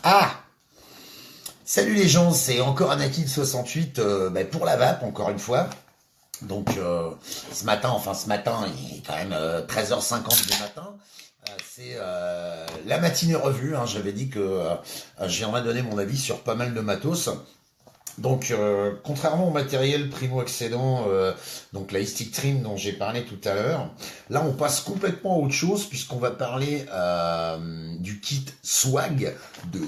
Ah, salut les gens, c'est encore Anakin68 pour la vape, encore une fois. Donc ce matin, il est quand même 13h50 du matin. C'est la matinée revue, hein. J'avais dit que je viendrais donner mon avis sur pas mal de matos. Donc, contrairement au matériel primo-accédant, donc la Stick Trim dont j'ai parlé tout à l'heure, là on passe complètement à autre chose puisqu'on va parler du kit Swag de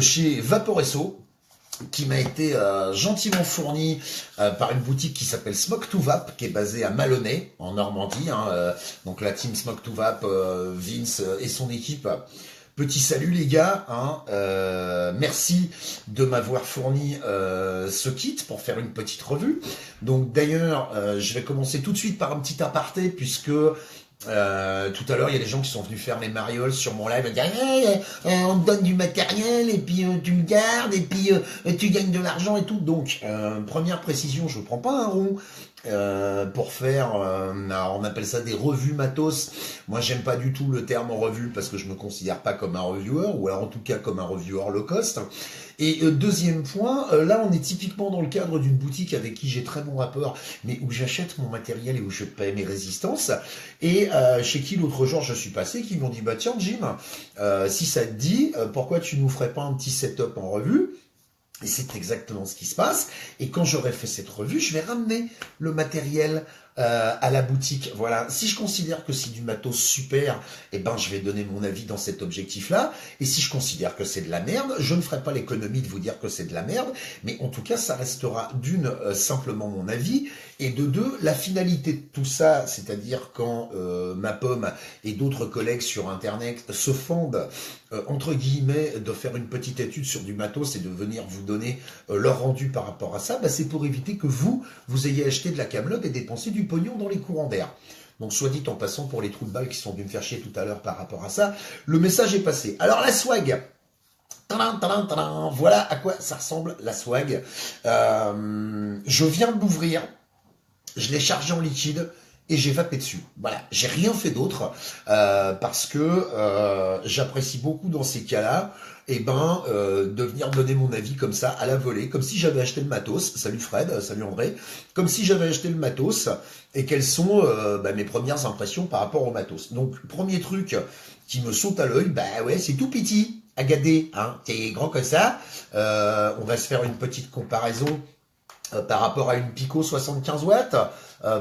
chez Vaporesso qui m'a été gentiment fourni par une boutique qui s'appelle Smoke to Vap, qui est basée à Maloney, en Normandie. Hein, donc la team Smoke to Vap, Vince et son équipe. Petit salut les gars, hein, merci de m'avoir fourni ce kit pour faire une petite revue. Donc d'ailleurs, je vais commencer tout de suite par un petit aparté puisque tout à l'heure, il y a des gens qui sont venus faire les marioles sur mon live et dire hey, on te donne du matériel et puis tu le gardes et puis tu gagnes de l'argent et tout. Donc, première précision, je ne prends pas un rond pour faire, on appelle ça des revues matos. Moi, j'aime pas du tout le terme revue parce que je me considère pas comme un reviewer ou alors en tout cas comme un reviewer low cost. Et deuxième point, là on est typiquement dans le cadre d'une boutique avec qui j'ai très bon rapport, mais où j'achète mon matériel et où je paie mes résistances, et chez qui l'autre jour je suis passé, qui m'ont dit bah tiens Jim, si ça te dit, pourquoi tu nous ferais pas un petit setup en revue? Et c'est exactement ce qui se passe. Et quand j'aurai fait cette revue, je vais ramener le matériel à la boutique. Voilà. Si je considère que c'est du matos super, eh ben je vais donner mon avis dans cet objectif-là. Et si je considère que c'est de la merde, je ne ferai pas l'économie de vous dire que c'est de la merde. Mais en tout cas, ça restera d'une simplement mon avis, et de deux la finalité de tout ça, c'est-à-dire quand ma pomme et d'autres collègues sur Internet se fendent entre guillemets de faire une petite étude sur du matos et de venir vous donner leur rendu par rapport à ça, bah, c'est pour éviter que vous ayez acheté de la camelote et dépensé du pognon dans les courants d'air. Donc soit dit en passant pour les trous de balles qui sont venus me faire chier tout à l'heure par rapport à ça, le message est passé. Alors la swag, tadam, tadam, tadam, voilà à quoi ça ressemble la swag. Je viens de l'ouvrir, je l'ai chargé en liquide et j'ai vapé dessus. Voilà, j'ai rien fait d'autre parce que j'apprécie beaucoup dans ces cas-là de venir donner mon avis comme ça à la volée, comme si j'avais acheté le matos. Salut Fred, salut André. Comme si j'avais acheté le matos et quelles sont mes premières impressions par rapport au matos. Donc premier truc qui me saute à l'œil, bah ouais, c'est tout petit, agadé, hein, c'est grand que ça. On va se faire une petite comparaison par rapport à une Pico 75 watts,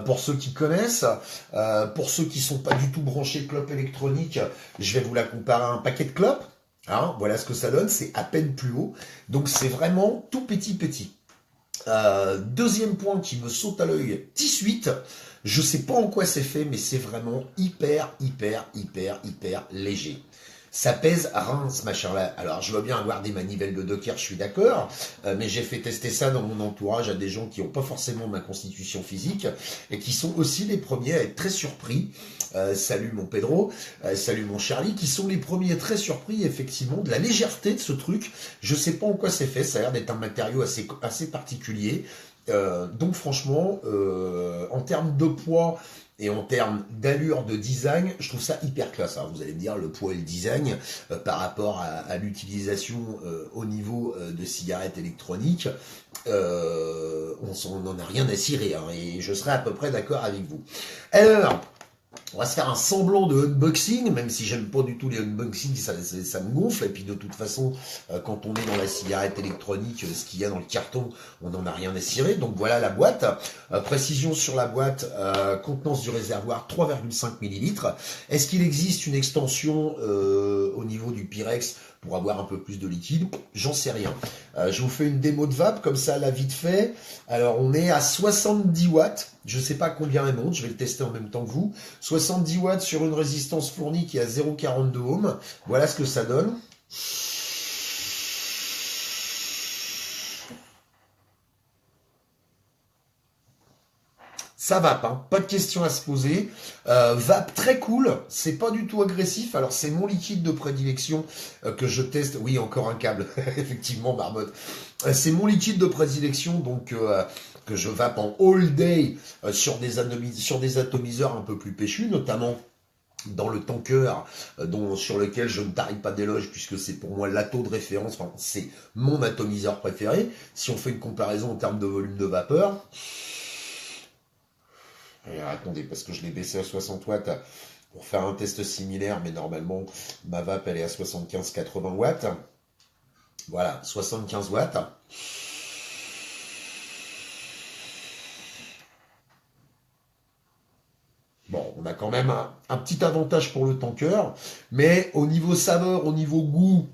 pour ceux qui connaissent, pour ceux qui sont pas du tout branchés clope électronique, je vais vous la comparer à un paquet de clopes. Hein, voilà ce que ça donne, c'est à peine plus haut, donc c'est vraiment tout petit. Deuxième point qui me saute à l'œil, T8, je sais pas en quoi c'est fait, mais c'est vraiment hyper léger. Ça pèse rien ce machin-là. Alors, je veux bien avoir des manivelles de Docker, je suis d'accord, mais j'ai fait tester ça dans mon entourage à des gens qui n'ont pas forcément ma constitution physique et qui sont aussi les premiers à être très surpris. Salut mon Pedro, salut mon Charlie, qui sont les premiers très surpris effectivement de la légèreté de ce truc. Je sais pas en quoi c'est fait, ça a l'air d'être un matériau assez particulier. Donc franchement, en termes de poids et en termes d'allure de design, je trouve ça hyper classe. Alors vous allez me dire, le poids et le design par rapport à l'utilisation au niveau de cigarettes électroniques, on n'en a rien à cirer, hein, et je serai à peu près d'accord avec vous. Alors, on va se faire un semblant de unboxing, même si j'aime pas du tout les unboxings, ça me gonfle. Et puis de toute façon, quand on est dans la cigarette électronique, ce qu'il y a dans le carton, on n'en a rien à cirer. Donc voilà la boîte. Précision sur la boîte, contenance du réservoir 3,5 millilitres. Est-ce qu'il existe une extension au niveau du Pyrex pour avoir un peu plus de liquide? J'en sais rien. Je vous fais une démo de vape comme ça, là, vite fait. Alors, on est à 70 watts. Je ne sais pas combien elle monte. Je vais le tester en même temps que vous. 70 watts sur une résistance fournie qui est à 0,42 ohms. Voilà ce que ça donne. Ça vape, hein, pas de questions à se poser. Vape très cool, c'est pas du tout agressif. Alors c'est mon liquide de prédilection que je teste. Oui, encore un câble, effectivement, Marmotte. C'est mon liquide de prédilection, donc que je vape en all day sur des atomiseurs un peu plus péchus, notamment dans le tanker sur lequel je ne tarie pas d'éloge puisque c'est pour moi l'atto de référence, enfin, c'est mon atomiseur préféré. Si on fait une comparaison en termes de volume de vapeur, attendez, parce que je l'ai baissé à 60 watts pour faire un test similaire, mais normalement ma vape elle est à 75-80 watts. Voilà, 75 watts. Bon, on a quand même un petit avantage pour le tanker, mais au niveau saveur, au niveau goût,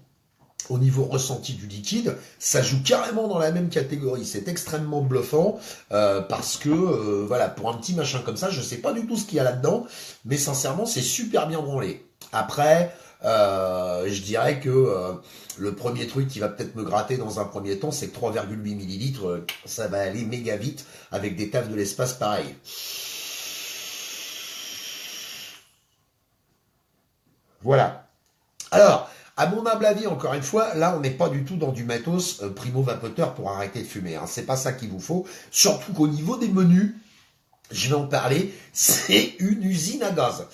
au niveau ressenti du liquide, ça joue carrément dans la même catégorie. C'est extrêmement bluffant parce que, voilà, pour un petit machin comme ça, je sais pas du tout ce qu'il y a là-dedans, mais sincèrement, c'est super bien branlé. Après, je dirais que le premier truc qui va peut-être me gratter dans un premier temps, c'est que 3,8 millilitres, ça va aller méga vite avec des taffes de l'espace pareil. Voilà. Alors, à mon humble avis, encore une fois, là, on n'est pas du tout dans du matos primo-vapoteur pour arrêter de fumer. Hein. C'est pas ça qu'il vous faut. Surtout qu'au niveau des menus, je vais en parler, c'est une usine à gaz.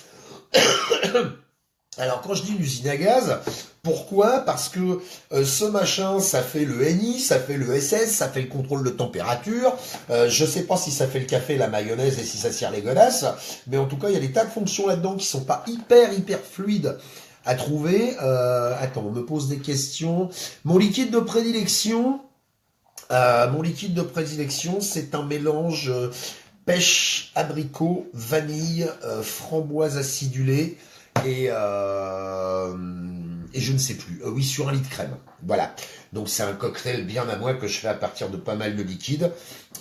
Alors, quand je dis une usine à gaz, pourquoi? Parce que ce machin, ça fait le NI, ça fait le SS, ça fait le contrôle de température. Je sais pas si ça fait le café, la mayonnaise et si ça sert les godasses, mais en tout cas, il y a des tas de fonctions là-dedans qui sont pas hyper fluides à trouver. Attends, on me pose des questions. Mon liquide de prédilection, c'est un mélange pêche, abricot, vanille, framboise acidulée et je ne sais plus. Oui, sur 1 litre crème. Voilà. Donc c'est un cocktail bien à moi que je fais à partir de pas mal de liquide,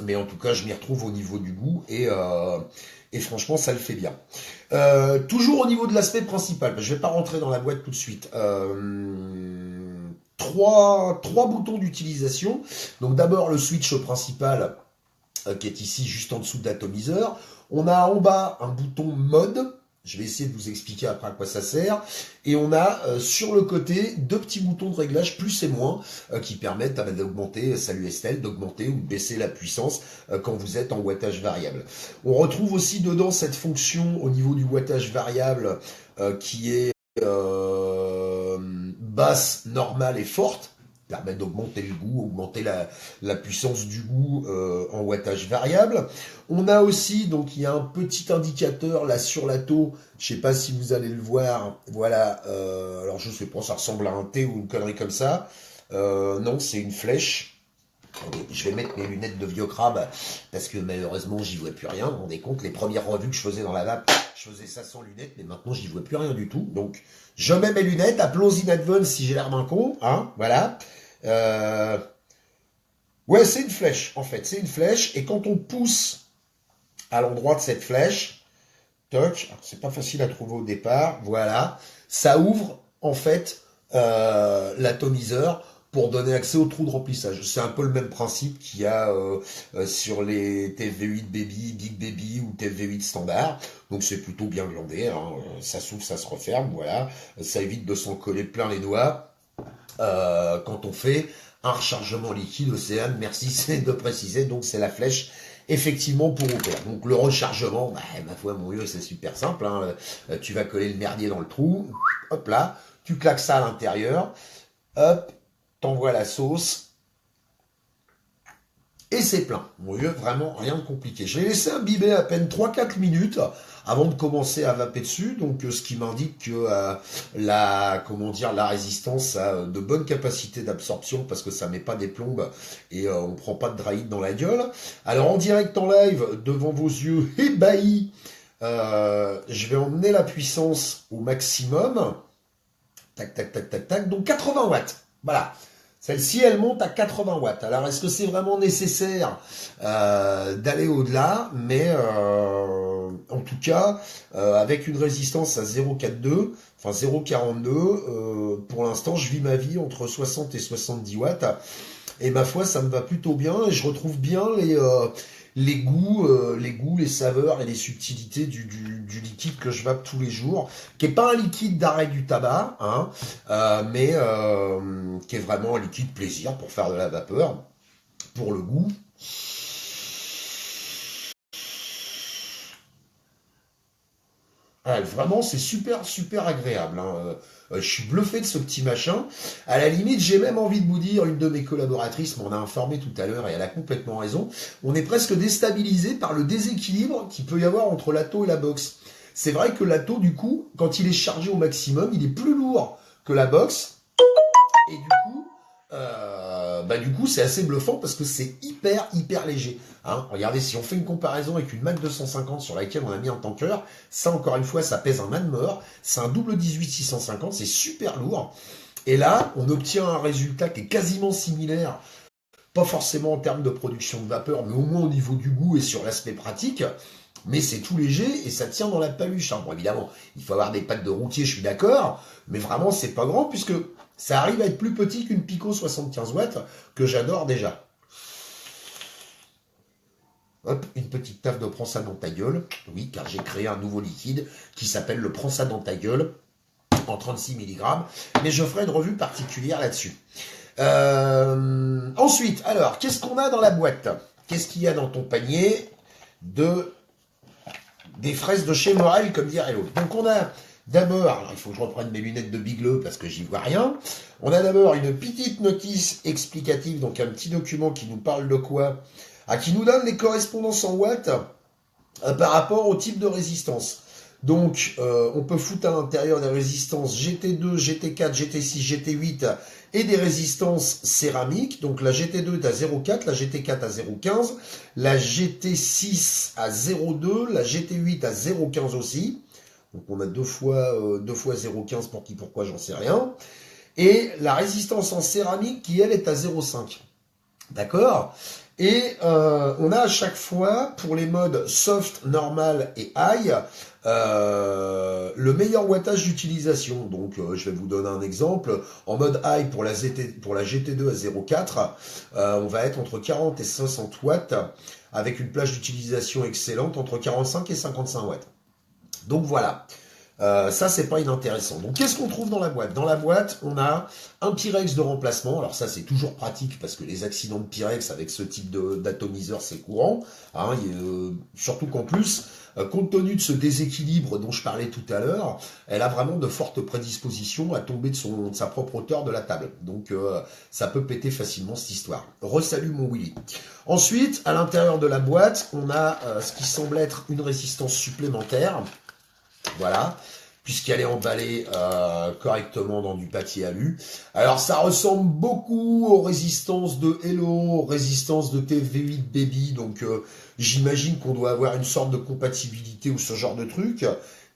mais en tout cas je m'y retrouve au niveau du goût et franchement ça le fait bien. Toujours au niveau de l'aspect principal, je vais pas rentrer dans la boîte tout de suite. Trois boutons d'utilisation. Donc d'abord le switch principal qui est ici juste en dessous de l'atomiseur. On a en bas un bouton mode. Je vais essayer de vous expliquer après à quoi ça sert. Et on a sur le côté 2 petits boutons de réglage plus et moins qui permettent d'augmenter, salut Estelle, d'augmenter ou de baisser la puissance quand vous êtes en wattage variable. On retrouve aussi dedans cette fonction au niveau du wattage variable qui est basse, normale et forte, permet d'augmenter le goût, augmenter la puissance du goût en wattage variable. On a aussi, donc il y a un petit indicateur là sur la taux, je sais pas si vous allez le voir, voilà, alors je sais pas, ça ressemble à un T ou une connerie comme ça, non c'est une flèche. Je vais mettre mes lunettes de vieux crabe parce que malheureusement j'y vois plus rien. Vous vous rendez compte, les premières revues que je faisais dans la vape, je faisais ça sans lunettes, mais maintenant j'y vois plus rien du tout. Donc je mets mes lunettes, applause in advance si j'ai l'air d'un con, hein, voilà. Ouais, c'est une flèche en fait, c'est une flèche et quand on pousse à l'endroit de cette flèche, toc, c'est pas facile à trouver au départ, voilà, ça ouvre en fait l'atomiseur pour donner accès au trou de remplissage. C'est un peu le même principe qu'il y a sur les TFV8 Baby, Big Baby ou TFV8 standard. Donc c'est plutôt bien glandé, hein. Ça s'ouvre, ça se referme, voilà. Ça évite de s'en coller plein les doigts quand on fait un rechargement liquide Océane. Merci c'est de préciser, donc c'est la flèche effectivement pour ouvrir. Donc le rechargement, bah, ma foi mon vieux, c'est super simple, hein. Tu vas coller le merdier dans le trou, hop là, tu claques ça à l'intérieur, hop, t'envoies la sauce, et c'est plein. Mon vieux, vraiment rien de compliqué. Je l'ai laissé imbiber à peine 3-4 minutes avant de commencer à vaper dessus, donc ce qui m'indique que la résistance a de bonnes capacités d'absorption parce que ça met pas des plombes et on prend pas de dry heat dans la gueule. Alors en direct en live, devant vos yeux ébahis, je vais emmener la puissance au maximum. Tac, tac, tac, tac, tac. Donc 80 watts. Voilà. Celle-ci, elle monte à 80 watts. Alors, est-ce que c'est vraiment nécessaire d'aller au-delà? Mais en tout cas, avec une résistance à 0,42, enfin 0,42, pour l'instant, je vis ma vie entre 60 et 70 watts. Et ma foi, ça me va plutôt bien. Et je retrouve bien les goûts, les saveurs et les subtilités du liquide que je vape tous les jours, qui est pas un liquide d'arrêt du tabac, hein, mais qui est vraiment un liquide plaisir pour faire de la vapeur, pour le goût. Ah, vraiment, c'est super, super agréable, hein. Je suis bluffé de ce petit machin. À la limite, j'ai même envie de vous dire, une de mes collaboratrices m'en a informé tout à l'heure et elle a complètement raison. On est presque déstabilisé par le déséquilibre qu'il peut y avoir entre l'atto et la box. C'est vrai que l'atto, du coup, quand il est chargé au maximum, il est plus lourd que la box. Et du coup, c'est assez bluffant parce que c'est hyper, hyper léger. Hein, regardez, si on fait une comparaison avec une Mac 250 sur laquelle on a mis un tanker, ça, encore une fois, ça pèse un âne mort. C'est un double 18 650, c'est super lourd. Et là, on obtient un résultat qui est quasiment similaire, pas forcément en termes de production de vapeur, mais au moins au niveau du goût et sur l'aspect pratique. Mais c'est tout léger et ça tient dans la paluche. Hein. Bon, évidemment, il faut avoir des pattes de routier, je suis d'accord, mais vraiment, c'est pas grand puisque ça arrive à être plus petit qu'une Pico 75 watts que j'adore déjà. Hop, une petite taffe de prends ça dans ta gueule. Oui, car j'ai créé un nouveau liquide qui s'appelle le prends ça dans ta gueule en 36 mg. Mais je ferai une revue particulière là-dessus. Ensuite, alors, qu'est-ce qu'on a dans la boîte? Qu'est-ce qu'il y a dans ton panier? Des fraises de chez Morel, comme dirait l'autre. Donc on a d'abord, alors il faut que je reprenne mes lunettes de bigleux parce que j'y vois rien. On a d'abord une petite notice explicative, donc un petit document qui nous parle de quoi? Qui nous donne les correspondances en watts par rapport au type de résistance. Donc, on peut foutre à l'intérieur des résistances GT2, GT4, GT6, GT8 et des résistances céramiques. Donc, la GT2 est à 0,4, la GT4 à 0,15, la GT6 à 0,2, la GT8 à 0,15 aussi. Donc, on a deux fois 0,15 pour qui, pourquoi, j'en sais rien. Et la résistance en céramique qui, elle, est à 0,5. D'accord? Et on a à chaque fois, pour les modes soft, normal et high, le meilleur wattage d'utilisation. Donc je vais vous donner un exemple. En mode high, pour la GT2 à 0,4, on va être entre 40 et 60 watts, avec une plage d'utilisation excellente entre 45 et 55 watts. Donc voilà. Ça, c'est pas inintéressant. Donc, qu'est-ce qu'on trouve dans la boîte? Dans la boîte, on a un Pyrex de remplacement. Alors ça, c'est toujours pratique parce que les accidents de Pyrex avec ce type d'atomiseur, c'est courant. Hein, surtout qu'en plus, compte tenu de ce déséquilibre dont je parlais tout à l'heure, elle a vraiment de fortes prédispositions à tomber de sa propre hauteur de la table. Donc, ça peut péter facilement cette histoire. Resalut mon Willy. Ensuite, à l'intérieur de la boîte, on a ce qui semble être une résistance supplémentaire. Voilà, puisqu'elle est emballée correctement dans du papier alu. Alors ça ressemble beaucoup aux résistances de Hello, aux résistances de TV8 Baby, donc j'imagine qu'on doit avoir une sorte de compatibilité ou ce genre de truc.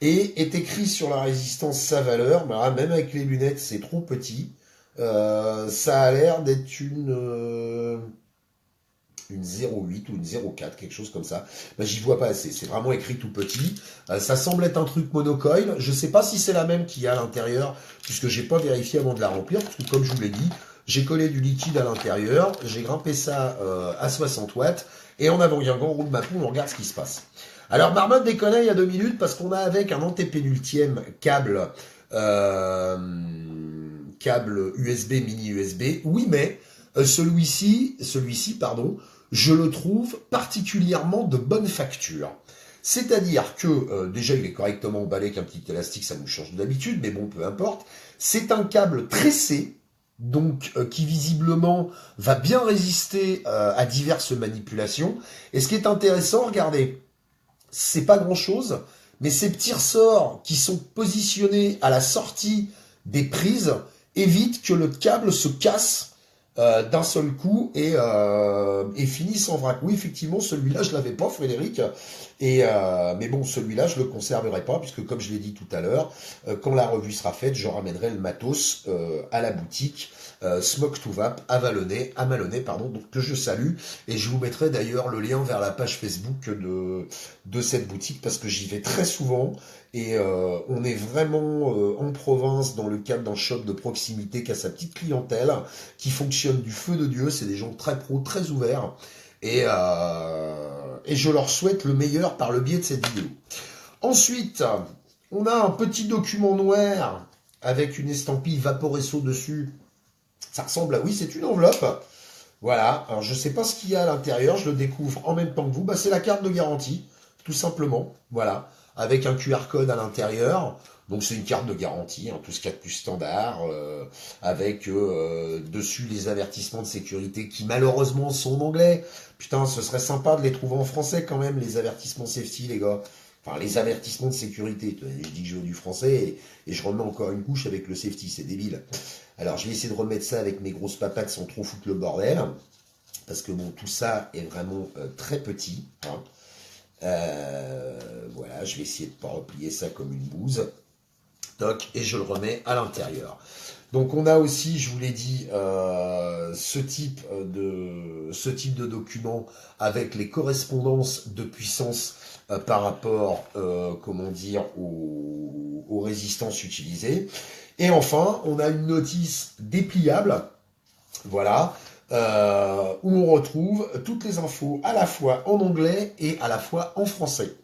Et est écrit sur la résistance sa valeur, bah, même avec les lunettes c'est trop petit. Ça a l'air d'être une 0,8 ou une 0,4, quelque chose comme ça. Ben, j'y vois pas assez. C'est vraiment écrit tout petit. Ça semble être un truc monocoil. Je sais pas si c'est la même qu'il y a à l'intérieur, puisque j'ai pas vérifié avant de la remplir, parce que comme je vous l'ai dit, j'ai collé du liquide à l'intérieur, j'ai grimpé ça à 60 watts, et en avant, il y a un grand roue de ma poule, on regarde ce qui se passe. Alors, Marmotte déconne il y a 2 minutes, parce qu'on a avec un antépénultième câble USB, mini USB. Oui, mais celui-ci, pardon, je le trouve particulièrement de bonne facture. C'est-à-dire que, déjà, il est correctement emballé qu'un petit élastique, ça nous change d'habitude, mais bon, peu importe. C'est un câble tressé, donc qui visiblement va bien résister à diverses manipulations. Et ce qui est intéressant, regardez, c'est pas grand-chose, mais ces petits ressorts qui sont positionnés à la sortie des prises évitent que le câble se casse d'un seul coup et finisse en vrac. Oui, effectivement, celui-là, je l'avais pas, Frédéric. Mais bon, celui-là, je le conserverai pas, puisque comme je l'ai dit tout à l'heure, quand la revue sera faite, je ramènerai le matos à la boutique Smoke to Vap à Malonnet, donc que je salue. Et je vous mettrai d'ailleurs le lien vers la page Facebook de cette boutique, parce que j'y vais très souvent. Et on est vraiment en province, dans le cadre d'un shop de proximité qui a sa petite clientèle, qui fonctionne du feu de Dieu. C'est des gens très pros, très ouverts. Et je leur souhaite le meilleur par le biais de cette vidéo. Ensuite, on a un petit document noir avec une estampille Vaporesso dessus. Ça ressemble à... Oui, c'est une enveloppe. Voilà. Alors, je ne sais pas ce qu'il y a à l'intérieur. Je le découvre en même temps que vous. Bah, c'est la carte de garantie, tout simplement. Voilà. avec un QR code à l'intérieur. Donc c'est une carte de garantie, hein, tout ce qu'il y a de plus standard, avec dessus les avertissements de sécurité qui malheureusement sont en anglais. Putain, ce serait sympa de les trouver en français quand même, les avertissements safety, les gars. Enfin, les avertissements de sécurité. Je dis que je veux du français et je remets encore une couche avec le safety, c'est débile. Alors je vais essayer de remettre ça avec mes grosses papates sans trop foutre le bordel. Parce que bon, tout ça est vraiment très petit. Hein. Voilà, je vais essayer de ne pas replier ça comme une bouse. Toc, et je le remets à l'intérieur. Donc on a aussi, je vous l'ai dit, ce type de document avec les correspondances de puissance par rapport, comment dire, aux résistances utilisées. Et enfin, on a une notice dépliable, voilà, où on retrouve toutes les infos à la fois en anglais et à la fois en français.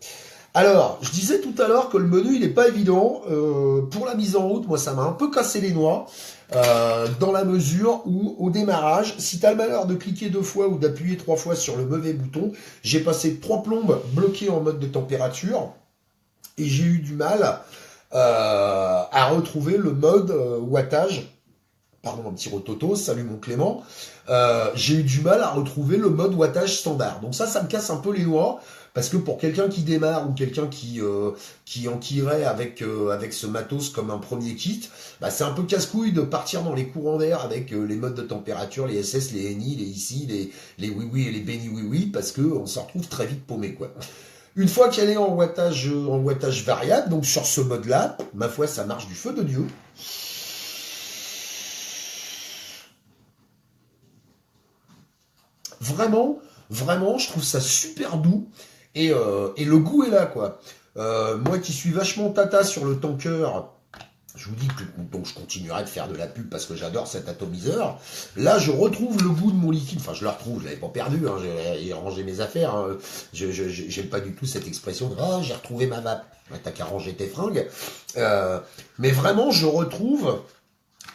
Alors, je disais tout à l'heure que le menu, il n'est pas évident. Pour la mise en route, moi, ça m'a un peu cassé les noix, dans la mesure où, au démarrage, si tu as le malheur de cliquer 2 fois ou d'appuyer 3 fois sur le mauvais bouton, j'ai passé 3 plombes bloquées en mode de température, et j'ai eu du mal à retrouver le mode wattage. Pardon, un petit rototo, salut mon Clément. J'ai eu du mal à retrouver le mode wattage standard. Donc ça me casse un peu les noix, parce que pour quelqu'un qui démarre ou quelqu'un qui enquillerait avec ce matos comme un premier kit, bah c'est un peu casse-couille de partir dans les courants d'air avec les modes de température, les SS, les NI, les ICI, les oui-oui et les béni oui-oui, parce que on s'en retrouve très vite paumé, quoi. Une fois qu'elle est en wattage variable, donc sur ce mode-là, ma foi, ça marche du feu de Dieu. Vraiment, vraiment, je trouve ça super doux et le goût est là, quoi. Moi qui suis vachement tata sur le tanker, je vous dis que donc je continuerai de faire de la pub parce que j'adore cet atomiseur. Là, je retrouve le goût de mon liquide. Enfin, je le retrouve, je l'avais pas perdu, hein, j'ai rangé mes affaires. Hein. J'aime pas du tout cette expression de « Oh, j'ai retrouvé ma vape ». Ouais, t'as qu'à ranger tes fringues. Mais vraiment, je retrouve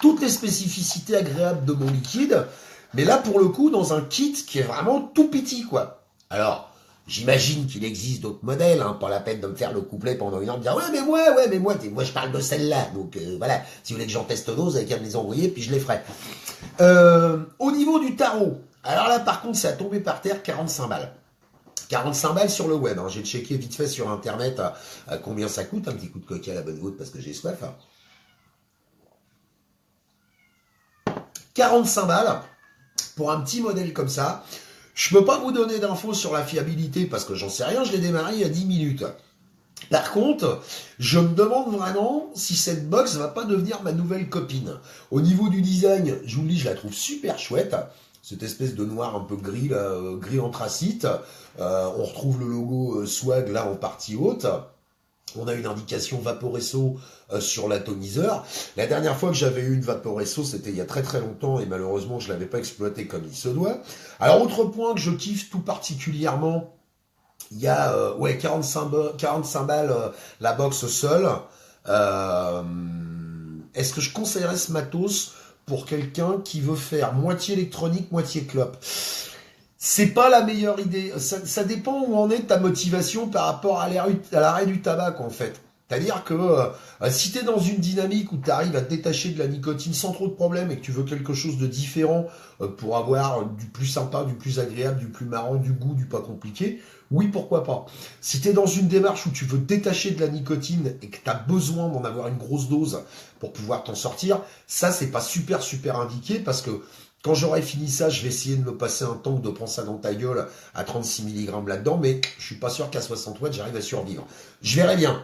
toutes les spécificités agréables de mon liquide, mais là, pour le coup, dans un kit qui est vraiment tout petit, quoi. Alors, j'imagine qu'il existe d'autres modèles, hein, pas la peine de me faire le couplet pendant une heure, de dire « ouais, mais moi, je parle de celle-là. » Donc, voilà, si vous voulez que j'en teste d'autres, vous avez qu'à me les envoyer, puis je les ferai. Au niveau du tarot, alors là, par contre, ça a tombé par terre, 45 balles. 45 balles sur le web, hein. J'ai checké vite fait sur Internet à combien ça coûte, un petit coup de coca à la bonne vôtre parce que j'ai soif. Hein. 45 balles pour un petit modèle comme ça. Je peux pas vous donner d'infos sur la fiabilité parce que j'en sais rien, je l'ai démarré il y a 10 minutes. Par contre, je me demande vraiment si cette box va pas devenir ma nouvelle copine. Au niveau du design, je vous le dis, je la trouve super chouette. Cette espèce de noir un peu gris, là, gris anthracite. On retrouve le logo Swag là en partie haute. On a une indication Vaporesso sur l'atomiseur. La dernière fois que j'avais eu une Vaporesso, c'était il y a très très longtemps et malheureusement je l'avais pas exploité comme il se doit. Alors autre point que je kiffe tout particulièrement, il y a 45 balles la box seule. Est-ce que je conseillerais ce matos pour quelqu'un qui veut faire moitié électronique, moitié clope? C'est pas la meilleure idée. Ça dépend où en est ta motivation par rapport à l'arrêt du tabac, en fait. C'est-à-dire que si tu es dans une dynamique où tu arrives à te détacher de la nicotine sans trop de problème et que tu veux quelque chose de différent pour avoir du plus sympa, du plus agréable, du plus marrant, du goût, du pas compliqué, oui, pourquoi pas. Si tu es dans une démarche où tu veux te détacher de la nicotine et que tu as besoin d'en avoir une grosse dose pour pouvoir t'en sortir, ça, c'est pas super indiqué parce que quand j'aurai fini ça, je vais essayer de me passer un tank de prendre ça dans ta gueule à 36 mg là-dedans, mais je suis pas sûr qu'à 60 watts, j'arrive à survivre. Je verrai bien.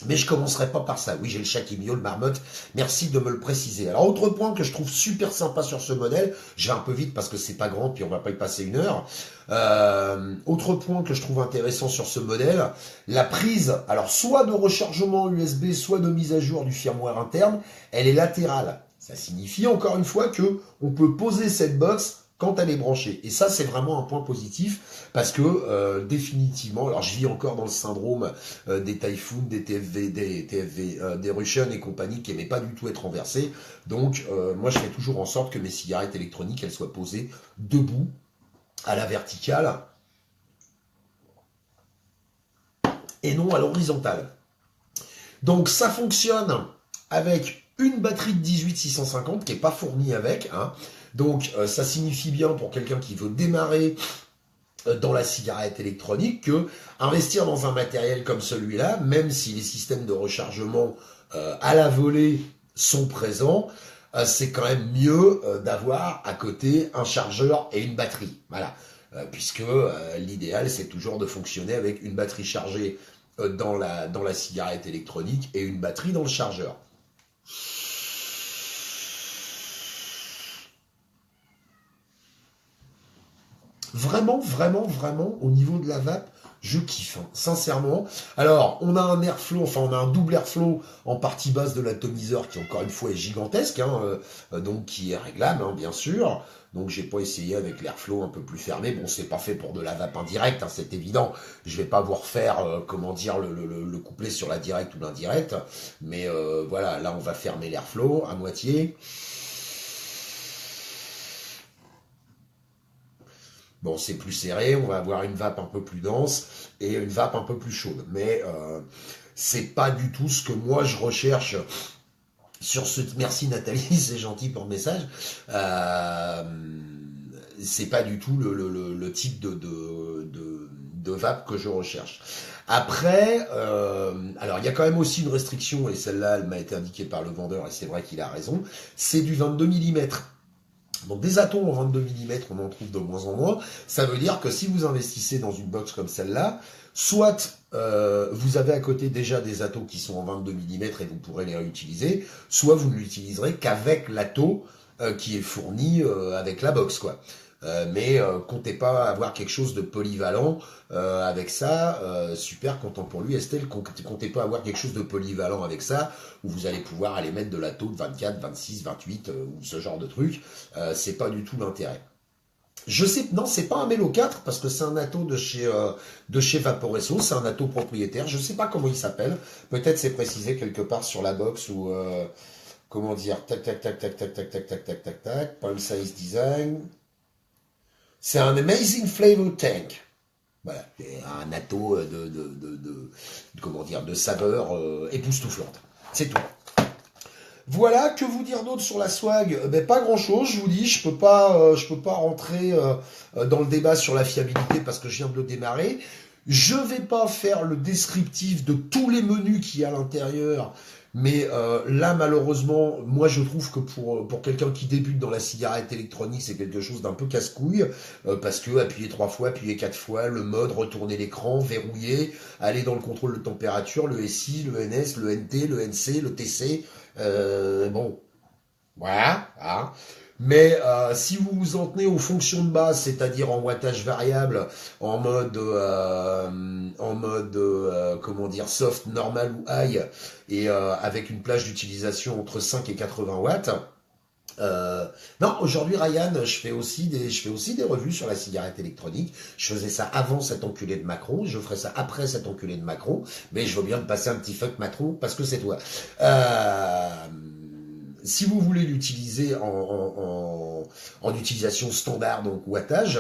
Mais je commencerai pas par ça. Oui, j'ai le chat qui miaule, marmotte. Merci de me le préciser. Alors, autre point que je trouve super sympa sur ce modèle, je vais un peu vite parce que c'est pas grand, puis on va pas y passer une heure. Autre point que je trouve intéressant sur ce modèle, la prise, alors soit de rechargement USB, soit de mise à jour du firmware interne, elle est latérale. Ça signifie encore une fois que on peut poser cette box quand elle est branchée. Et ça, c'est vraiment un point positif parce que définitivement, alors je vis encore dans le syndrome des Typhoon, des TFV, des Russian et compagnie qui n'aimaient pas du tout être renversés. Donc, moi, je fais toujours en sorte que mes cigarettes électroniques, elles soient posées debout, à la verticale. et non à l'horizontale. Donc ça fonctionne avec une batterie de 18650 qui n'est pas fournie avec, hein. Donc ça signifie bien pour quelqu'un qui veut démarrer dans la cigarette électronique que investir dans un matériel comme celui-là, même si les systèmes de rechargement à la volée sont présents, c'est quand même mieux d'avoir à côté un chargeur et une batterie. Voilà. Puisque l'idéal, c'est toujours de fonctionner avec une batterie chargée dans la cigarette électronique et une batterie dans le chargeur. Vraiment, vraiment, vraiment, au niveau de la vape, je kiffe, hein, sincèrement. Alors, on a un airflow, enfin, on a un double airflow en partie basse de l'atomiseur qui, encore une fois, est gigantesque, hein, donc qui est réglable, hein, bien sûr. Donc, j'ai pas essayé avec l'airflow un peu plus fermé. Bon, c'est pas fait pour de la vape indirecte, hein, c'est évident. Je vais pas vous refaire, comment dire, le couplet sur la directe ou l'indirecte. Mais voilà, là, on va fermer l'airflow à moitié. Bon, c'est plus serré, on va avoir une vape un peu plus dense et une vape un peu plus chaude. Mais c'est pas du tout ce que moi je recherche sur ce... Merci Nathalie, c'est gentil pour le message. C'est pas du tout le type de vape que je recherche. Après, alors il y a quand même aussi une restriction, et celle-là, elle m'a été indiquée par le vendeur, et c'est vrai qu'il a raison, c'est du 22 mm. Donc des atomes en 22 mm, on en trouve de moins en moins. Ça veut dire que si vous investissez dans une box comme celle-là, soit vous avez à côté déjà des atos qui sont en 22 mm et vous pourrez les réutiliser, soit vous ne l'utiliserez qu'avec l'ato qui est fourni avec la box, quoi. Mais comptez pas avoir quelque chose de polyvalent avec ça. Super content pour lui, Estelle. Comptez pas avoir quelque chose de polyvalent avec ça, où vous allez pouvoir aller mettre de la taux de 24, 26, 28 ou ce genre de truc. C'est pas du tout l'intérêt. Je sais, non, c'est pas un Melo 4 parce que c'est un ato de chez Vaporesso, c'est un ato propriétaire. Je sais pas comment il s'appelle. Peut-être c'est précisé quelque part sur la box ou comment dire. Tac tac tac tac tac tac tac tac tac tac tac. Palm size design. C'est un Amazing Flavor Tank. Voilà, un ato comment dire, de saveur époustouflante. C'est tout. Voilà, que vous dire d'autre sur la swag? Ben pas grand chose, je vous dis, je peux pas rentrer dans le débat sur la fiabilité parce que je viens de le démarrer. Je vais pas faire le descriptif de tous les menus qu'il y a à l'intérieur, mais là malheureusement, moi je trouve que pour quelqu'un qui débute dans la cigarette électronique, c'est quelque chose d'un peu casse-couille, parce que appuyer 3 fois, appuyer 4 fois, le mode, retourner l'écran, verrouiller, aller dans le contrôle de température, le SI, le NS, le NT, le NC, le TC, bon, voilà, hein. Mais si vous vous en tenez aux fonctions de base, c'est-à-dire en wattage variable, en mode comment dire, soft, normal ou high, et avec une plage d'utilisation entre 5 et 80 watts. Non, aujourd'hui Ryan, je fais aussi des revues sur la cigarette électronique. Je faisais ça avant cet enculé de Macron, je ferai ça après cet enculé de Macron, mais je veux bien te passer un petit fuck Macron parce que c'est toi. Si vous voulez l'utiliser en utilisation standard, donc wattage,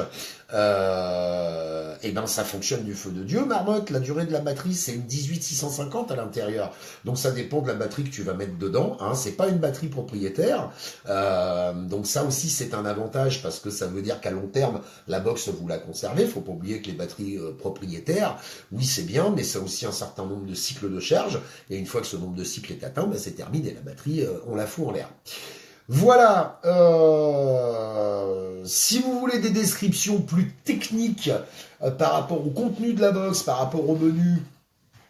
et ben ça fonctionne du feu de Dieu. Marmotte, la durée de la batterie, c'est une 18650 à l'intérieur. Donc ça dépend de la batterie que tu vas mettre dedans. Hein. C'est pas une batterie propriétaire. Donc ça aussi, c'est un avantage parce que ça veut dire qu'à long terme, la box, vous la conservez. Faut pas oublier que les batteries propriétaires, oui, c'est bien, mais ça a aussi un certain nombre de cycles de charge. Et une fois que ce nombre de cycles est atteint, ben, c'est terminé. La batterie, on la fout en l'air. Voilà, si vous voulez des descriptions plus techniques par rapport au contenu de la box, par rapport au menu,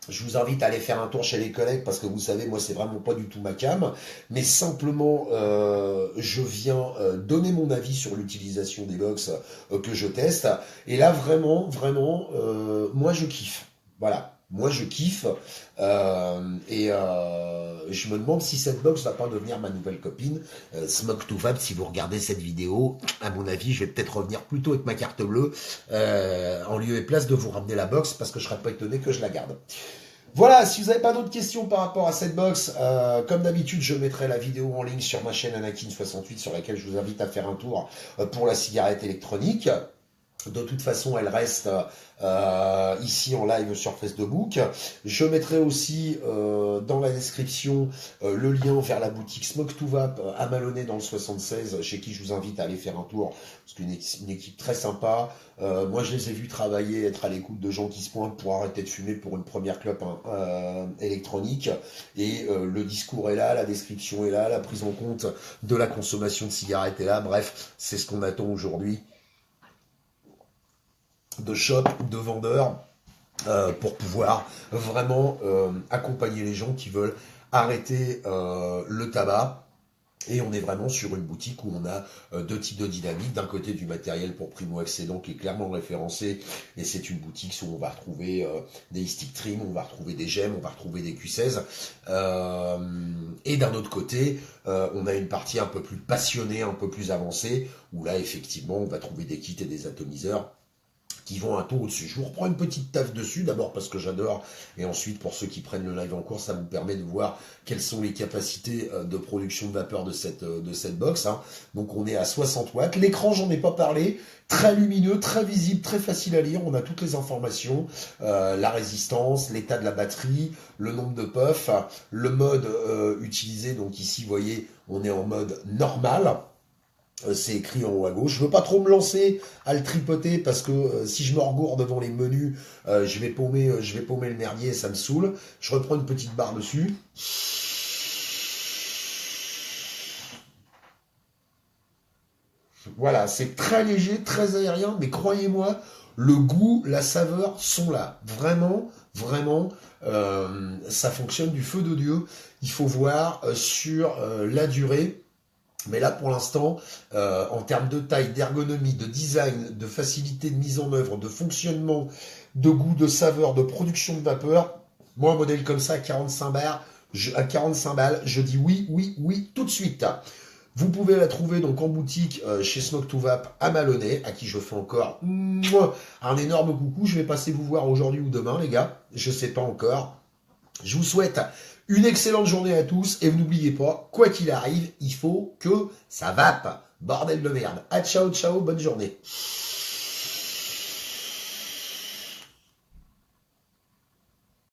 je vous invite à aller faire un tour chez les collègues parce que vous savez, moi c'est vraiment pas du tout ma cam, mais simplement je viens donner mon avis sur l'utilisation des box que je teste, et là vraiment, moi je kiffe, voilà. Moi, je kiffe et je me demande si cette box va pas devenir ma nouvelle copine. Smoke to Vape, si vous regardez cette vidéo, à mon avis, je vais peut-être revenir plutôt avec ma carte bleue en lieu et place de vous ramener la box parce que je serais pas étonné que je la garde. Voilà, si vous n'avez pas d'autres questions par rapport à cette box, comme d'habitude, je mettrai la vidéo en ligne sur ma chaîne Anakin68 sur laquelle je vous invite à faire un tour pour la cigarette électronique. De toute façon, elle reste ici en live sur Facebook. Je mettrai aussi dans la description le lien vers la boutique Smoke to Vape à Maloney dans le 76, chez qui je vous invite à aller faire un tour, parce qu'une une équipe très sympa. Moi, je les ai vus travailler, être à l'écoute de gens qui se pointent pour arrêter de fumer pour une première clope électronique. Et le discours est là, la description est là, la prise en compte de la consommation de cigarettes est là. Bref, c'est ce qu'on attend aujourd'hui de shop, de vendeurs, pour pouvoir vraiment accompagner les gens qui veulent arrêter le tabac. Et on est vraiment sur une boutique où on a deux types de dynamique. D'un côté, du matériel pour primo-accédant qui est clairement référencé. Et c'est une boutique où on va retrouver des stick trim, on va retrouver des gemmes, on va retrouver des Q16. Et d'un autre côté, on a une partie un peu plus passionnée, un peu plus avancée, où là, effectivement, on va trouver des kits et des atomiseurs qui vont un ton au-dessus. Je vous reprends une petite taf dessus, d'abord parce que j'adore, et ensuite pour ceux qui prennent le live en cours, ça vous permet de voir quelles sont les capacités de production de vapeur de cette box. Hein. Donc on est à 60 watts. L'écran, j'en ai pas parlé, très lumineux, très visible, très facile à lire. On a toutes les informations, la résistance, l'état de la batterie, le nombre de puffs, le mode utilisé. Donc ici, vous voyez, on est en mode normal. C'est écrit en haut à gauche. Je veux pas trop me lancer à le tripoter parce que si je me regourde devant les menus, je vais paumer le merdier et ça me saoule. Je reprends une petite barre dessus. Voilà, c'est très léger, très aérien, mais croyez-moi, le goût, la saveur sont là. Vraiment, vraiment, ça fonctionne du feu de Dieu. Il faut voir sur la durée. Mais là, pour l'instant, en termes de taille, d'ergonomie, de design, de facilité de mise en œuvre, de fonctionnement, de goût, de saveur, de production de vapeur, moi, un modèle comme ça à 45 balles, je dis oui, oui, oui, tout de suite. Vous pouvez la trouver donc en boutique chez Smoke to Vape à Maloney, à qui je fais encore un énorme coucou. Je vais passer vous voir aujourd'hui ou demain, les gars. Je sais pas encore. Je vous souhaite une excellente journée à tous et vous n'oubliez pas, quoi qu'il arrive, il faut que ça vape. Bordel de merde. Ah, ciao, ciao, bonne journée.